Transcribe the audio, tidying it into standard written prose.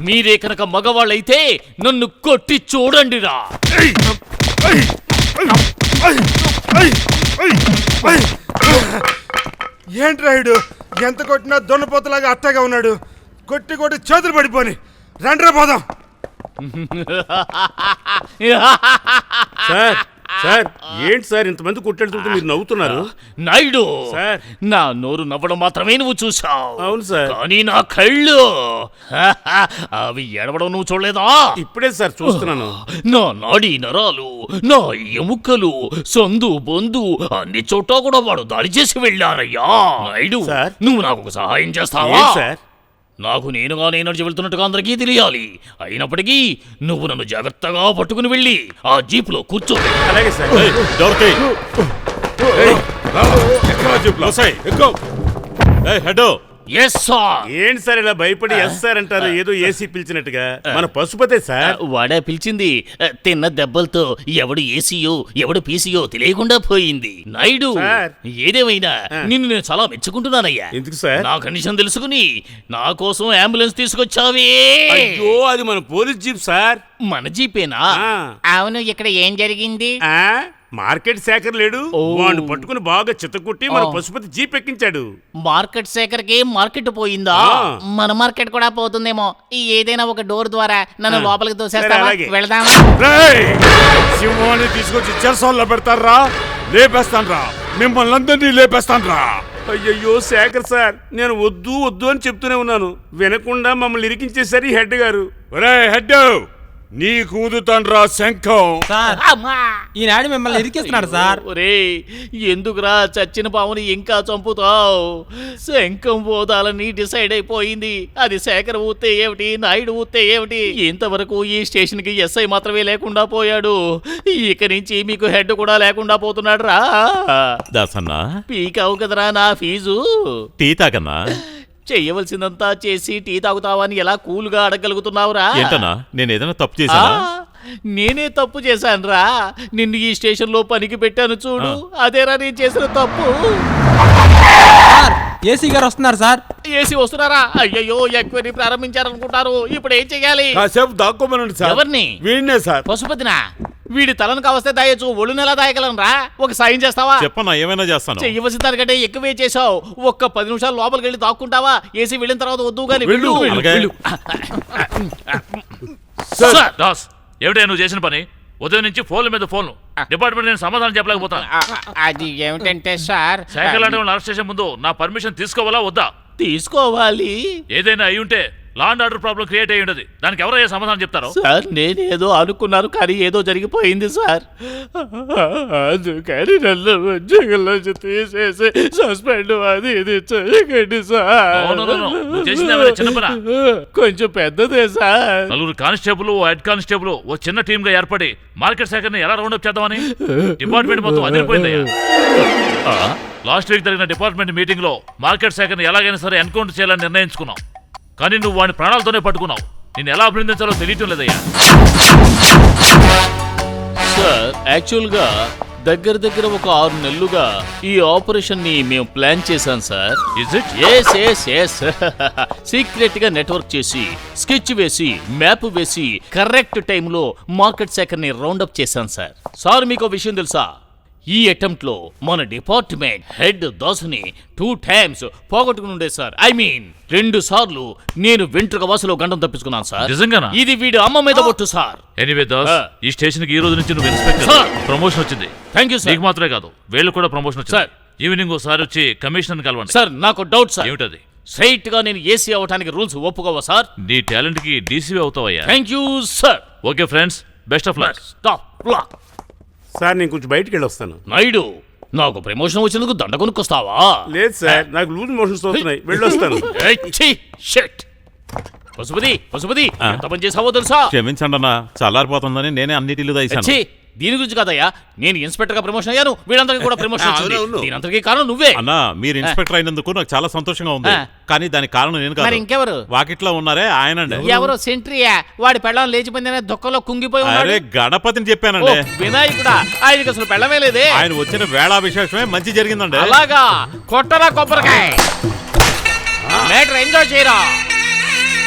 మీరే కనుక మగవాళ్ళైతే నన్ను కొట్టి చూడండిరా. ఏంట్రాయుడు ఎంత కొట్టినా దొన్నపోతలాగా అట్టగా ఉన్నాడు. కొట్టి కొట్టి చేతులు పడిపోని రండ్రా పోదాం. సార్ సార్ ఏంటి సార్ ఇంతమంది కొట్టెళ్తుంటే మీరు నవ్వుతున్నారు? నాయుడు సార్ నా నోరు నవ్వడం మాత్రమే నువ్వు చూసావు. అవును సార్. కానీ నా కళ్ళు అవి ఎడవడం నువ్వు చూడలేదా? ఇప్పుడే సార్ చూస్తున్నాను. నా నాడీ నరాలు, నా ఎముకలు, సందు బొందు అన్ని చోట్ల కూడా వాడు దాడి చేసి వెళ్ళారయ్యా. నాయుడు సార్ నువ్వు నాకు ఒక సహాయం చేస్తావా? సార్ నాకు నేనుగా ఎనర్జీ వెళ్తున్నట్టుగా అందరికీ తెలియాలి. అయినప్పటికీ నువ్వు నన్ను జాగ్రత్తగా పట్టుకుని వెళ్ళి ఆ జీపులో కూర్చో. అలాగే సార్. Yes sir. ఏంటి సార్ ఇలా భయపడి ఎస్ సార్ అంటారు? ఏదో ఏసీ పిలిచినట్టుగా. మన పశుపతే సార్. వాడే పిలిచింది. తిన్న దెబ్బలతో ఎవడు ఏసీయో ఎవడు పీసీయో తెలియకుండా పోయింది. నాయుడు ఏదేమైనా నిన్ను నేను చాలా మెచ్చుకుంటున్నానయ్యా. ఎందుకు సార్? నా కండిషన్ తెలుసుకుని నా కోసం అంబులెన్స్ తీసుకొచ్చావే. అయ్యో అది మన పోలీస్ జీప్ సార్. మన జీపేనా? అవును. ఇక్కడ ఏం జరిగింది? మార్కెట్ శేఖర్ లేడు, వాడిని పట్టుకుని బాగా చిత్తకుట్టి మన పశుపతి జీప్ ఎక్కించాడు. మార్కెట్ శేఖర్ కి మార్కెట్ పోయిందా? మన మార్కెట్ కూడా పోతుందేమో. ఏదైనా ఒక డోర్ ద్వారా నన్ను లోపలికి తోసేస్తావా? వెళదామా? సింహాన్ని తీసుకొచ్చి చెరసాల్లో పెడతారా? లేపేస్తాన్రా, మిమ్మల్ని అందరినీ లేపేస్తాన్రా. అయ్యయ్యో శేఖర్ సార్, నేను వద్దు వద్దు అని చెప్తూనే ఉన్నాను, వినకుండా మమ్మల్ని ఇరికించేసరి హెడ్ గారు. హెడ్ నీ కూదుతాన్రా శంఖం. ఈనాడు మిమ్మల్ని ఇరికిస్తున్నాడు సార్. ఒరే ఎందుకురా చచ్చిన పాముని ఇంకా చంపుతావు? శంఖం పోదాలని డిసైడ్ అయిపోయింది. అది శేఖర్ ఊతే ఏమిటి, నాయుడు ఊతే ఏమిటి? ఇంతవరకు ఈ స్టేషన్ కి ఎస్ఐ మాత్రమే లేకుండా పోయాడు. ఇక నుంచి మీకు హెడ్ కూడా లేకుండా పోతున్నాడు రా. దాసన్నా పీకావు కదరా నా ఫీజు. టీ తాగన్నా? చెయ్యవలసిందంతా చేసి టీ తాగుతావని ఎలా కూల్గా అడగలుగుతున్నావురా? ఏంటన్నా నేను ఏదైనా తప్పు చేశానా? నేనే తప్పు చేశానురా. నిన్ను ఈ స్టేషన్ లో పనికి పెట్టాను చూడు, అదేరా నేను చేసిన తప్పు. ఏసీ గారు వస్తున్నారు సార్. ఏసీ వస్తున్నారా? అయ్యయ్యో ఎంక్వైరీ ప్రారంభించారనుకుంటారు. ఇప్పుడు ఏం చెయ్యాలి? కాసేపు దాక్కోమనండి సార్. ఎవరిని? వీడినే సార్. పశుపతినా? వీడి తలను కావస్తే దాయచ్చు, ఒళ్ళునెలా దాయగలను రా? ఒక సాయం చేస్తావా? చెప్పన్నా ఏమైనా చేస్తాను. చెయ్యవలసిన దానికంటే ఎక్కువే చేసావు. ఒక్క 10 నిమిషాలు లోపలికి వెళ్ళి దాక్కుంటావా? ఏసీ వెళ్ళిన తర్వాత వద్దు గాని వెళ్ళు. ఏమిటా నువ్వు చేసిన పని? ఉదయం నుంచి ఫోన్ల మీద ఫోన్లు. డిపార్ట్మెంట్ నేను సమాధానం చెప్పలేకపోతాను. అది ఏమిటంటే సార్, సైకిల్ లాంటి వాళ్ళని అరెస్ట్ చేసే ముందు నా పర్మిషన్ తీసుకోవాలా వద్దా? తీసుకోవాలి. ఏదైనా అయి ఉంటే law and order problem create అయ్యి ఉండదు. దానికి ఎవరయ్యా సమాధానం చెప్తారు? సార్ నేనేదో అనుకున్నాను కానీ ఏదో జరిగిపోయింది సార్. అందుకని నన్ను ఉద్యోగంలోంచి తీసేసి సస్పెండ్ అది ఇది చేయకండి సార్. చిన్న పని కొంచెం పెద్దదే సార్. నలుగురు కానిస్టేబుల్, హెడ్ కానిస్టేబుల్ ఓ చిన్న టీమ్ గా ఏర్పడి మార్కెట్ శాఖని ఎలా రౌండప్ చేద్దామని డిపార్ట్మెంట్ మొత్తం అదిరిపోయిందయ్యా. లాస్ట్ వీక్ జరిగిన డిపార్ట్మెంట్ మీటింగ్ లో మార్కెట్ శాఖని ఎలాగైనా సరే ఎన్కౌంటర్ చేయాలని నిర్ణయించుకున్నాం. కానీ నువ్వు వాడిని ప్రాణాలతోనే పట్టుకున్నావు. నేను ఎలా అభినందించాలో తెలియటం లేదయ్యా. సార్ యాక్చువల్గా దగ్గర ఒక 6 నెలలుగా ఈ ఆపరేషన్ ని మేము ప్లాన్ చేశాం సార్. ఎస్ సీక్రెట్ గా నెట్వర్క్ చేసి స్కెచ్ వేసి మ్యాప్ వేసి కరెక్ట్ టైంలో మార్కెట్ శాఖని రౌండప్ చేశాం సార్. సార్ మీకు విషయం తెలుసా? ఈ అటెంప్ట్ లో మన డిపార్ట్మెంట్ హెడ్ దాసుని 2 times పోగొట్టుకుని సార్. ఐ మీన్ 2 సార్లు నేను వెంట్రుక వాసులో గండం తప్పించుకున్నాను సార్. నిజంగానా? ఇది వీడి అమ్మ మీద కొట్టు సార్. ఎనీవే దాస్, ఈ స్టేషన్ కి ఈ రోజు నుంచి నువ్వు ఇన్స్పెక్టర్. ప్రమోషన్ వచ్చింది. Thank you sir. నీకు మాత్రమే కాదు వీళ్ళు కూడా ప్రమోషన్ వచ్చింది సార్. ఈవినింగ్ ఒకసారి వచ్చి కమిషనర్ కలవండి సార్. నాకు డౌట్ సార్. ఏమిటది? స్ట్రైట్ గా నేను ఏసీ అవడానికి రూల్స్ ఒప్పుకోవా సార్? నీ టాలెంట్ కి డీసీవీ అవుతావయ్యా. Thank you sir. Okay friends, best of luck. Sir నేను కొంచెం బయటికి వెళ్ళి వస్తాను. నాయుడు నాకు ప్రమోషన్ వచ్చినందుకు దండ కొనుక్కొస్తావా? లేదు సార్, నాకు లూజ్ మోషన్స్ అవుతున్నాయి, వెళ్ళొస్తాను. పశుపతి ఎంత పని చేసావో తెలుసా? క్షమించండి అన్నా, చల్లారిపోతుందని నేనే అన్నిటిలో దాయిశాను. దీని గురించి కాదయ్యా, నేను ఇన్స్పెక్టర్ గా ప్రమోషన్ అయ్యాను, వీళ్ళందరికీ కూడా ప్రమోషన్ వచ్చింది. దీనంతటికీ కారణం నువ్వే అన్నా. మీరు ఇన్స్పెక్టర్ అయినందుకు నాకు చాలా సంతోషంగా ఉంది, కానీ దానికి కారణం నేను కాదు. ఇంకెవరు? వాకిట్లో ఉన్నారే ఆయనండి. ఎవరో సెంట్రీయా? వాడి పెళ్ళం లేచిపోయిందనే దుఃఖంలో కుంగిపోయి ఉన్నాడు. అరే గణపతిని చెప్పానండి. వినాయకుడా, ఆయనకి అసలు పెళ్ళమే లేదే. ఆయన వచ్చిన వేళా విశేషమే మంచి జరిగిందండి. అలాగా? కొట్టరా కొబ్బరికాయ. మేటర్ ఎంజాయ్ చేయరా.